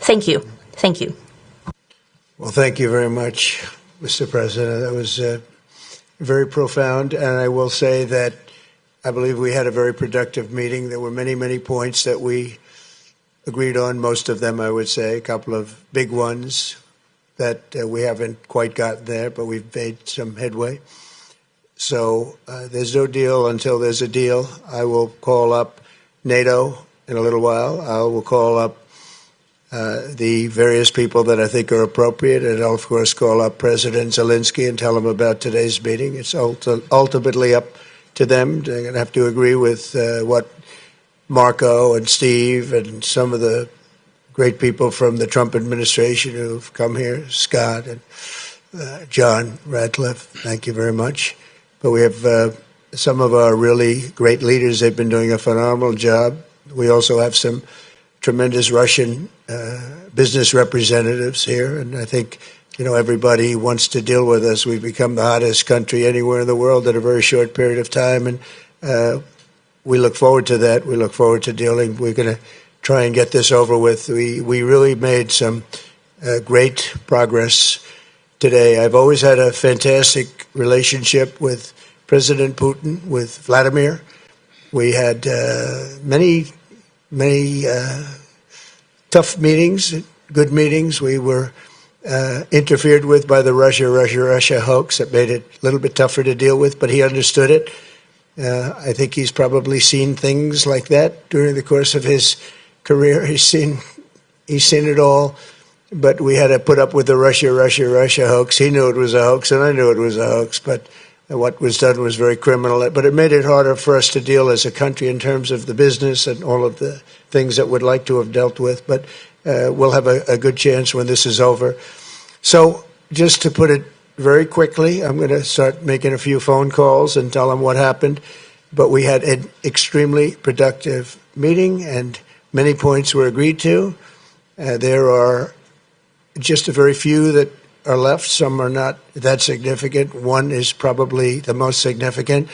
Thank you. Thank you. Well, thank you very much, Mr. President. That was very profound, and I will say that I believe we had a very productive meeting. There were many, many points that we agreed on, most of them, I would say, a couple of big ones that we haven't quite gotten there, but we've made some headway. So there's no deal until there's a deal. I will call up NATO in a little while. I will call up the various people that I think are appropriate, and I'll, of course, call up President Zelensky and tell him about today's meeting. It's ultimately up to them. They're going to have to agree with what Marco and Steve and some of the great people from the Trump administration who've come here, Scott and John Radcliffe, thank you very much. But we have some of our really great leaders. They've been doing a phenomenal job. We also have some tremendous Russian business representatives here, and I think everybody wants to deal with us. We've become the hottest country anywhere in the world in a very short period of time, and we look forward to that. We look forward to dealing. We're going to try and get this over with. We really made some great progress today. I've always had a fantastic relationship with President Putin, with Vladimir. We had many tough meetings, good meetings. We were interfered with by the Russia hoax. That made it a little bit tougher to deal with, but he understood it. I think he's probably seen things like that during the course of his career. He's seen it all, but we had to put up with the Russia hoax. He knew it was a hoax, and I knew it was a hoax, but what was done was very criminal. But it made it harder for us to deal as a country in terms of the business and all of the things that we'd like to have dealt with. But we'll have a good chance when this is over. So just to put it very quickly, I'm going to start making a few phone calls and tell them what happened. But we had an extremely productive meeting, and many points were agreed to. There are just a very few that are left. Some are not that significant. One is probably the most significant,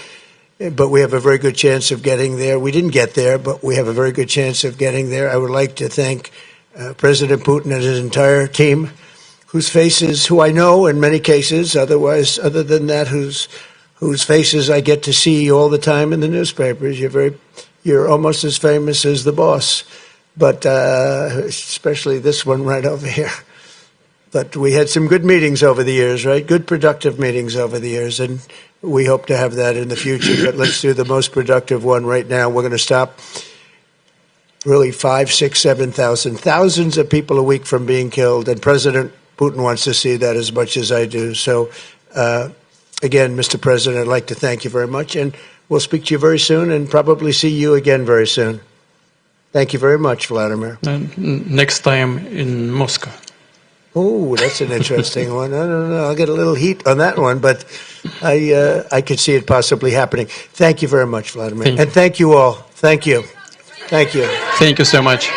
but we have a very good chance of getting there. We didn't get there, but we have a very good chance of getting there. I would like to thank President Putin and his entire team, who I know in many cases, other than that, whose faces I get to see all the time in the newspapers. You're almost as famous as the boss, but especially this one right over here. But we had some good meetings over the years, right? Good, productive meetings over the years, and we hope to have that in the future. But let's do the most productive one right now. We're going to stop really 5, 6, 7,000, thousands of people a week from being killed, and President Putin wants to see that as much as I do. So, again, Mr. President, I'd like to thank you very much, and we'll speak to you very soon and probably see you again very soon. Thank you very much, Vladimir. Next time in Moscow. Oh, that's an interesting one. I don't know. I'll get a little heat on that one, but I could see it possibly happening. Thank you very much, Vladimir. And thank you all. Thank you. Thank you. Thank you so much.